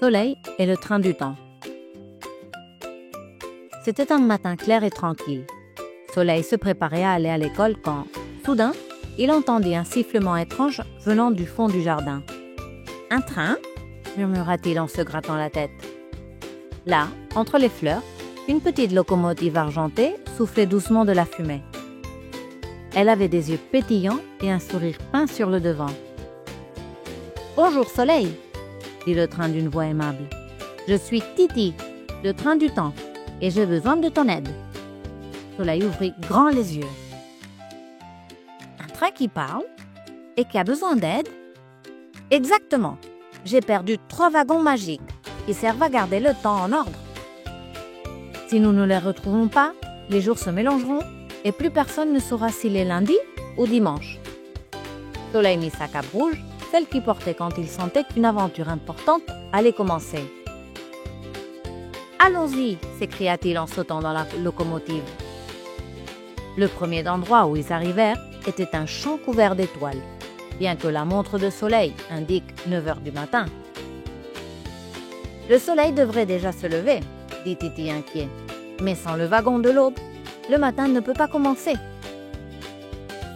Soleil et le train du temps. C'était un matin clair et tranquille. Soleil se préparait à aller à l'école quand, soudain, il entendit un sifflement étrange venant du fond du jardin. « Un train ?» murmura-t-il en se grattant la tête. Là, entre les fleurs, une petite locomotive argentée soufflait doucement de la fumée. Elle avait des yeux pétillants et un sourire peint sur le devant. « Bonjour Soleil !» dit le train d'une voix aimable. « Je suis Titi, le train du temps, et j'ai besoin de ton aide. » Soleil ouvrit grand les yeux. « Un train qui parle et qui a besoin d'aide ?»« Exactement. J'ai perdu 3 wagons magiques qui servent à garder le temps en ordre. Si nous ne les retrouvons pas, les jours se mélangeront et plus personne ne saura s'il est lundi ou dimanche. » Soleil mit sa cape rouge, celle qu'il portait quand il sentait qu'une aventure importante allait commencer. « Allons-y !» s'écria-t-il en sautant dans la locomotive. Le premier endroit où ils arrivèrent était un champ couvert d'étoiles, bien que la montre de Soleil indique 9 heures du matin. « Le soleil devrait déjà se lever, » dit Titi inquiet. « Mais sans le wagon de l'aube, le matin ne peut pas commencer. »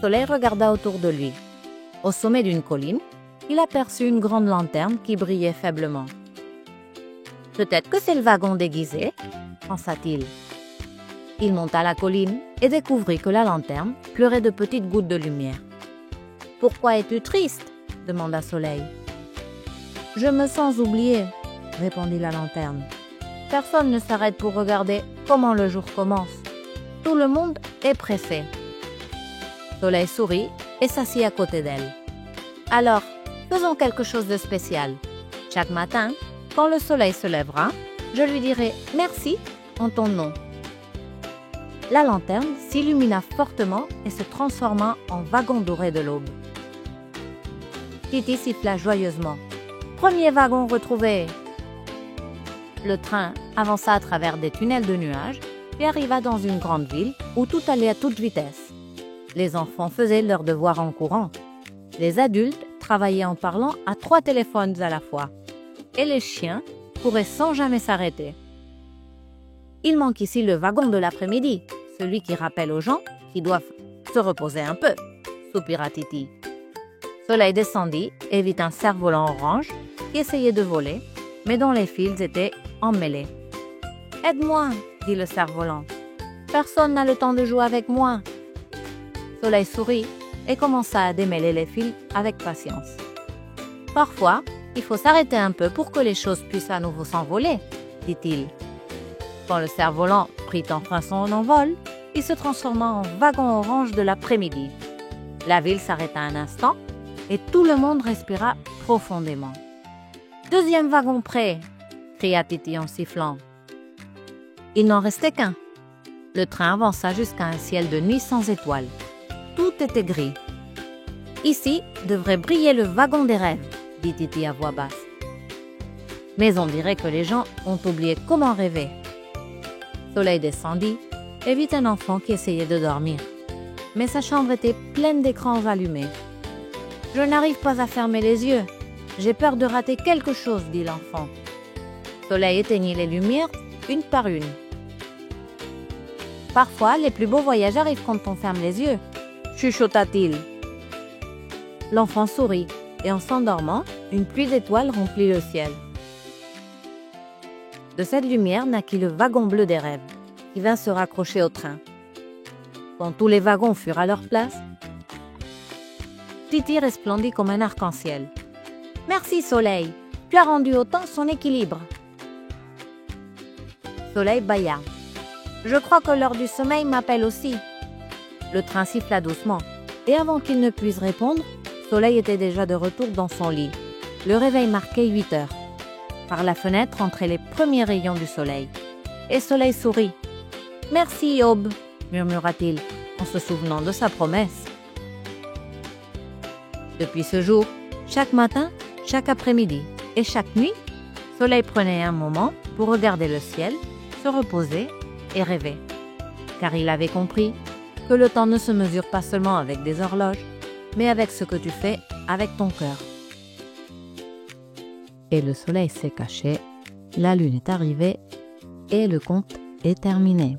Soleil regarda autour de lui. Au sommet d'une colline, il aperçut une grande lanterne qui brillait faiblement. « Peut-être que c'est le wagon déguisé, » pensa-t-il. Il monta la colline et découvrit que la lanterne pleurait de petites gouttes de lumière. « Pourquoi es-tu triste ?» demanda Soleil. « Je me sens oublié, » répondit la lanterne. « Personne ne s'arrête pour regarder comment le jour commence. Tout le monde est pressé. » Soleil sourit et s'assit à côté d'elle. « Alors, faisons quelque chose de spécial. Chaque matin, quand le soleil se lèvera, je lui dirai « merci » en ton nom. » La lanterne s'illumina fortement et se transforma en wagon doré de l'aube. Titi siffla joyeusement. « Premier wagon retrouvé !» Le train avança à travers des tunnels de nuages et arriva dans une grande ville où tout allait à toute vitesse. Les enfants faisaient leurs devoirs en courant. Les adultes travaillaient en parlant à 3 téléphones à la fois. Et les chiens couraient sans jamais s'arrêter. « Il manque ici le wagon de l'après-midi, celui qui rappelle aux gens qui doivent se reposer un peu, » soupira Titi. Soleil descendit et vit un cerf-volant orange qui essayait de voler, mais dont les fils étaient emmêlés. « Aide-moi !» dit le cerf-volant. « Personne n'a le temps de jouer avec moi. » Soleil sourit et commença à démêler les fils avec patience. « Parfois, il faut s'arrêter un peu pour que les choses puissent à nouveau s'envoler, » dit-il. Quand le cerf-volant prit enfin son envol, il se transforma en wagon orange de l'après-midi. La ville s'arrêta un instant et tout le monde respira profondément. « Deuxième wagon prêt !» cria Titi en sifflant. Il n'en restait qu'un. Le train avança jusqu'à un ciel de nuit sans étoiles. Tout était gris. « Ici devrait briller le wagon des rêves !» dit Titi à voix basse. Mais on dirait que les gens ont oublié comment rêver. Soleil descendit et vit un enfant qui essayait de dormir. Mais sa chambre était pleine d'écrans allumés. « Je n'arrive pas à fermer les yeux. J'ai peur de rater quelque chose, » dit l'enfant. Soleil éteignit les lumières une par une. « Parfois, les plus beaux voyages arrivent quand on ferme les yeux, » chuchota-t-il. L'enfant sourit et en s'endormant, une pluie d'étoiles remplit le ciel. De cette lumière naquit le wagon bleu des rêves, qui vint se raccrocher au train. Quand tous les wagons furent à leur place, Titi resplendit comme un arc-en-ciel. « Merci Soleil, tu as rendu au temps son équilibre. » Soleil bâilla. « Je crois que l'heure du sommeil m'appelle aussi. » Le train siffla doucement, et avant qu'il ne puisse répondre, Soleil était déjà de retour dans son lit. Le réveil marquait 8 heures. Par la fenêtre entraient les premiers rayons du soleil. Et Soleil sourit. « Merci, Aube !» murmura-t-il, en se souvenant de sa promesse. Depuis ce jour, chaque matin, chaque après-midi et chaque nuit, Soleil prenait un moment pour regarder le ciel, se reposer et rêver. Car il avait compris que le temps ne se mesure pas seulement avec des horloges, mais avec ce que tu fais avec ton cœur. et le soleil s'est caché, la lune est arrivée et le conte est terminé.